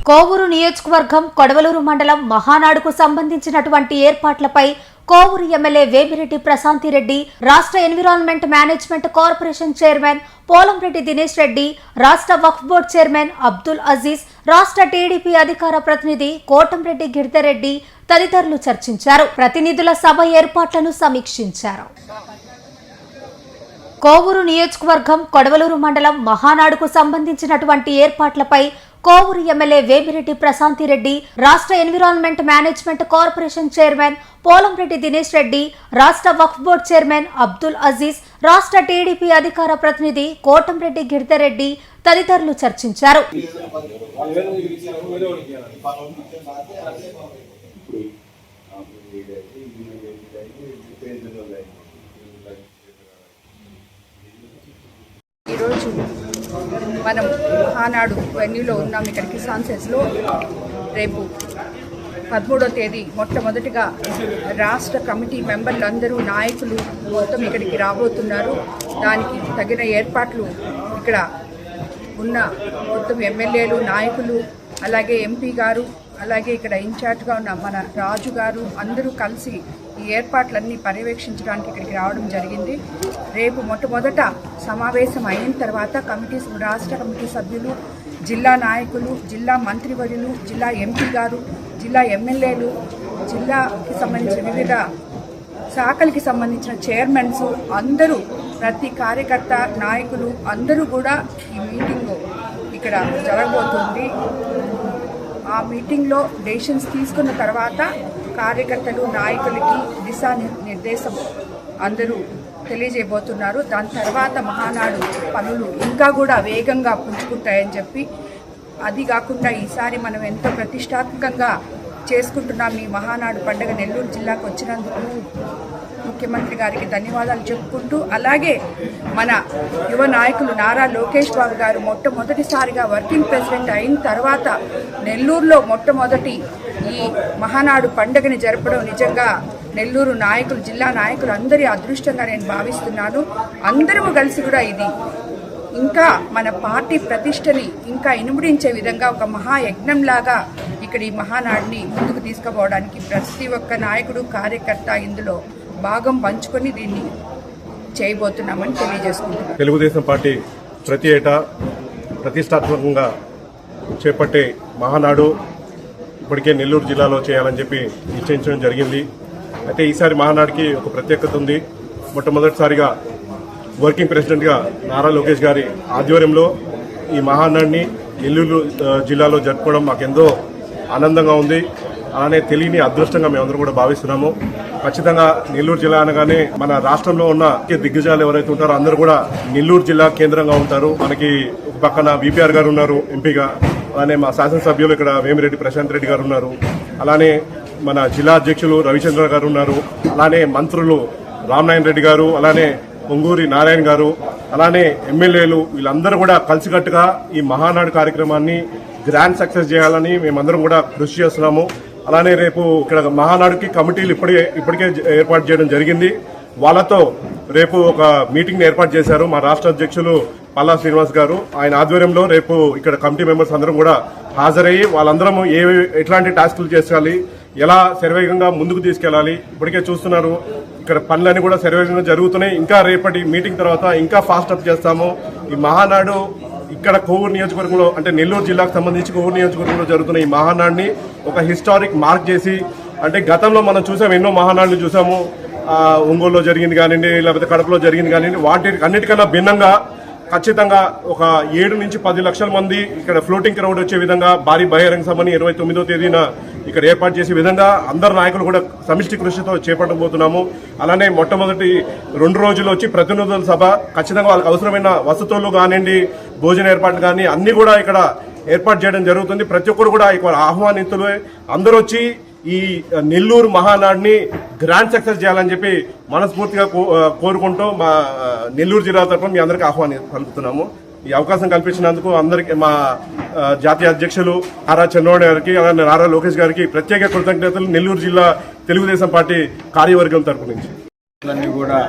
కోవూరు నియోజకవర్గం కొడవలూరు మండలం మహానాడుకు సంబంధించినటువంటి ఏర్పాట్లపై కోవూరు ఎమ్మెల్యే వేమిరెడ్డి ప్రశాంతిరెడ్డి, రాష్ట్ర environment management corporation chairman Polamreddy Dinesh Reddy, రాష్ట్ర వక్ఫ్ బోర్డు చైర్మన్ అబ్దుల్ అజీజ్, రాష్ట్ర టీడీపీ అధికార ప్రతినిధి కోటంరెడ్డి గిరిధర్రెడ్డి తదితరులు చర్చించారు. ప్రతినిధుల సభ ఏర్పాట్లను సమీక్షించారు. కోవూరు నియోజకవర్గం కొడవలూరు మండలం మహానాడుకు సంబంధించినటువంటి ఏర్పాట్లపై కోవూరు ఎమ్మెల్యే వేమిరెడ్డి ప్రశాంతిరెడ్డి, రాష్ట్ర environment management corporation chairman Polamreddy Dinesh Reddy, రాష్ట్ర వక్ఫ్ బోర్డు చైర్మన్ అబ్దుల్ అజీజ్, రాష్ట్ర టీడీపీ అధికార ప్రతినిధి కోటంరెడ్డి గిరిధర్రెడ్డి తదితరులు చర్చించారు. ఈరోజు మనం మహానాడు వెన్యూలో ఉన్నాం. ఇక్కడ కిసాన్ సెస్లో రేపు 13వ తేదీ మొట్టమొదటిగా రాష్ట్ర కమిటీ మెంబర్లు అందరూ నాయకులు మొత్తం ఇక్కడికి రాబోతున్నారు. దానికి తగిన ఏర్పాట్లు ఇక్కడ ఉన్న మొత్తం ఎమ్మెల్యేలు, నాయకులు, అలాగే ఎంపీ గారు, అలాగే ఇక్కడ ఇన్ఛార్జ్గా ఉన్న మన రాజు గారు అందరూ కలిసి ఈ ఏర్పాట్లన్నీ పర్యవేక్షించడానికి ఇక్కడికి రావడం జరిగింది. రేపు మొట్టమొదట సమావేశం అయిన తర్వాత రాష్ట్ర కమిటీ సభ్యులు, జిల్లా నాయకులు, జిల్లా మంత్రివర్యులు, జిల్లా ఎంపీ గారు, జిల్లా ఎమ్మెల్యేలు, జిల్లాకి సంబంధించిన వివిధ శాఖలకి సంబంధించిన చైర్మన్స్ అందరూ, ప్రతి కార్యకర్త, నాయకులు అందరూ కూడా ఈ మీటింగ్ ఇక్కడ జరగబోతుంది. ఆ మీటింగ్లో డెసిషన్స్ తీసుకున్న తర్వాత కార్యకర్తలు, నాయకులకి దిశానిర్దేశం అందరూ తెలియజేయబోతున్నారు. దాని తర్వాత మహానాడు పనులు ఇంకా కూడా వేగంగా పుంజుకుంటాయని చెప్పి, అది కాకుండా ఈసారి మనం ఎంతో ప్రతిష్టాత్మకంగా చేసుకుంటున్నాం ఈ మహానాడు పండుగ. నెల్లూరు జిల్లాకు వచ్చినందుకు ముఖ్యమంత్రి గారికి ధన్యవాదాలు చెప్పుకుంటూ, అలాగే మన యువ నాయకులు నారా లోకేష్ బాబు గారు మొట్టమొదటిసారిగా వర్కింగ్ ప్రెసిడెంట్ అయిన తర్వాత నెల్లూరులో మొట్టమొదటి ఈ మహానాడు పండుగని జరపడం నిజంగా నెల్లూరు నాయకులు, జిల్లా నాయకులు అందరి అదృష్టంగా నేను భావిస్తున్నాను. అందరము కలిసి కూడా ఇది ఇంకా మన పార్టీ ప్రతిష్టని ఇంకా ఇనుముడించే విధంగా ఒక మహాయజ్ఞంలాగా ఇక్కడ ఈ మహానాడిని ముందుకు తీసుకుపోవడానికి ప్రతి ఒక్క నాయకుడు, కార్యకర్త ఇందులో భాగం పంచుకొని దీన్ని చేయబోతున్నామని తెలియజేసుకుంటున్నాం. తెలుగుదేశం పార్టీ ప్రతి ఏటా ప్రతిష్టాత్మకంగా చేపట్టే మహానాడు ఇప్పటికే నెల్లూరు జిల్లాలో చేయాలని చెప్పి నిశ్చయించడం జరిగింది. అయితే ఈసారి మహానాడుకి ఒక ప్రత్యేకత ఉంది. మొట్టమొదటిసారిగా వర్కింగ్ ప్రెసిడెంట్గా నారా లోకేష్ గారి ఆధ్వర్యంలో ఈ మహానాడిని నెల్లూరు జిల్లాలో జరుపుకోవడం మాకెంతో ఆనందంగా ఉంది. అలానే తెలియని అదృష్టంగా మేమందరం కూడా భావిస్తున్నాము. ఖచ్చితంగా నెల్లూరు జిల్లా అనగానే మన రాష్ట్రంలో ఉన్న దిగ్గజాలు ఎవరైతే ఉంటారో అందరూ కూడా నెల్లూరు జిల్లా కేంద్రంగా ఉంటారు. మనకి ఒక పక్కన బీపీఆర్ గారు ఉన్నారు ఎంపీగా, అలానే మా శాసనసభ్యులు ఇక్కడ వేమిరెడ్డి ప్రశాంత్ రెడ్డి గారు ఉన్నారు, అలానే మన జిల్లా అధ్యక్షులు రవిచంద్ర గారు ఉన్నారు, అలానే మంత్రులు రామనారాయణ రెడ్డి గారు, అలానే పొంగూరి నారాయణ గారు, అలానే ఎమ్మెల్యేలు, వీళ్ళందరూ కూడా కలిసికట్టుగా ఈ మహానాడు కార్యక్రమాన్ని గ్రాండ్ సక్సెస్ చేయాలని మేమందరం కూడా కృషి చేస్తున్నాము. అలానే రేపు ఇక్కడ మహానాడుకి కమిటీలు ఇప్పటికే ఏర్పాటు చేయడం జరిగింది. వాళ్ళతో రేపు ఒక మీటింగ్ ఏర్పాటు చేశారు మా రాష్ట్ర అధ్యక్షులు పల్లా శ్రీనివాస్ గారు. ఆయన ఆధ్వర్యంలో రేపు ఇక్కడ కమిటీ మెంబర్స్ అందరం కూడా హాజరయ్యి వాళ్ళందరం ఎట్లాంటి టాస్కులు చేయాలి, ఎలా శరవేగంగా ముందుకు తీసుకెళ్లాలి, ఇప్పటికే చూస్తున్నారు ఇక్కడ పనులన్నీ కూడా శరవేగంగా జరుగుతున్నాయి. ఇంకా రేపటి మీటింగ్ తర్వాత ఇంకా ఫాస్ట్ అప్ చేస్తాము. ఈ మహానాడు ఇక్కడ కోవూరు నియోజకవర్గంలో, అంటే నెల్లూరు జిల్లాకు సంబంధించి కోవూరు నియోజకవర్గంలో జరుగుతున్న ఈ మహానాడిని ఒక హిస్టారిక్ మార్క్ చేసి, అంటే గతంలో మనం చూసాము, ఎన్నో మహానాడులు చూసాము, ఒంగోలులో జరిగింది కానివ్వండి, లేకపోతే కడపలో జరిగింది కానివ్వండి, వాటి అన్నిటికన్నా భిన్నంగా ఖచ్చితంగా ఒక 7 నుంచి 10 లక్షల మంది ఇక్కడ ఫ్లోటింగ్ క్రౌడ్ వచ్చే విధంగా భారీ బహిరంగ సభని 29వ తేదీన ఇక్కడ ఏర్పాటు చేసే విధంగా అందరు నాయకులు కూడా సమిష్టి కృషితో చేపట్టబోతున్నాము. అలానే మొట్టమొదటి 2 రోజులు వచ్చి ప్రతినిధుల సభ, ఖచ్చితంగా వాళ్ళకి అవసరమైన వసతులు కానివ్వండి, భోజన ఏర్పాట్లు కానీ అన్ని కూడా ఇక్కడ ఏర్పాటు చేయడం జరుగుతుంది. ప్రతి ఒక్కరు కూడా ఇక్కడ ఆహ్వానితులు అందరూ వచ్చి ఈ నెల్లూరు మహానాడిని గ్రాండ్ సక్సెస్ చేయాలని చెప్పి మనస్ఫూర్తిగా కోరుకుంటూ మా నెల్లూరు జిల్లా తరఫున మీ అందరికీ ఆహ్వానం పలుకుతున్నాము. ఈ అవకాశం కల్పించినందుకు అందరికీ, మా జాతీయ అధ్యక్షులు నారా చంద్రబాబు గారికి, అలానే నారా లోకేష్ గారికి ప్రత్యేక కృతజ్ఞతలు నెల్లూరు జిల్లా తెలుగుదేశం పార్టీ కార్యవర్గం తరఫు నుంచి. అన్నీ కూడా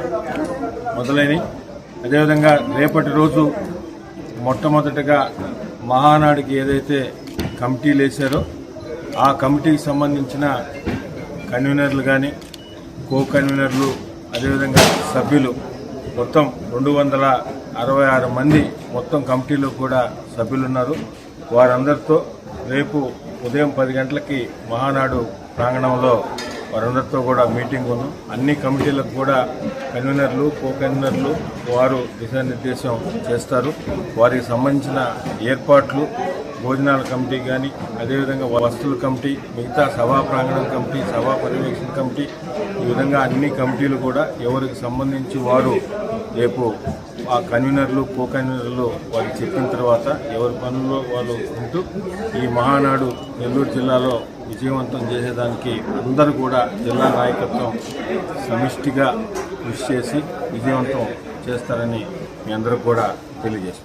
మొదలైనవి. అదేవిధంగా రేపటి రోజు మొట్టమొదటిగా మహానాడికి ఏదైతే కమిటీలు వేశారో ఆ కమిటీకి సంబంధించిన కన్వీనర్లు కానీ కో కన్వీనర్లు అదేవిధంగా సభ్యులు మొత్తం 266 మంది మొత్తం కమిటీలో కూడా సభ్యులున్నారు. వారందరితో రేపు ఉదయం 10 గంటలకి మహానాడు ప్రాంగణంలో వారందరితో కూడా మీటింగ్ ఉంది. అన్ని కమిటీలకు కూడా కన్వీనర్లు కో కన్వీనర్లు వారు దిశానిర్దేశం చేస్తారు. వారికి సంబంధించిన ఏర్పాట్లు భోజనాల కమిటీ కానీ అదేవిధంగా వస్తువుల కమిటీ, మిగతా సభా ప్రాంగణం కమిటీ, సభా పర్యవేక్షణ కమిటీ, ఈ విధంగా అన్ని కమిటీలు కూడా ఎవరికి సంబంధించి వారు రేపు ఆ కన్వీనర్లు కో కన్వీనర్లు వారికి చెప్పిన తర్వాత ఎవరి పనుల్లో వాళ్ళు ఉంటూ ఈ మహానాడు నెల్లూరు జిల్లాలో విజయవంతం చేసేదానికి అందరూ కూడా జిల్లా నాయకత్వం సమిష్టిగా కృషి చేసి విజయవంతం చేస్తారని మీ అందరూ కూడా తెలియజేస్తారు.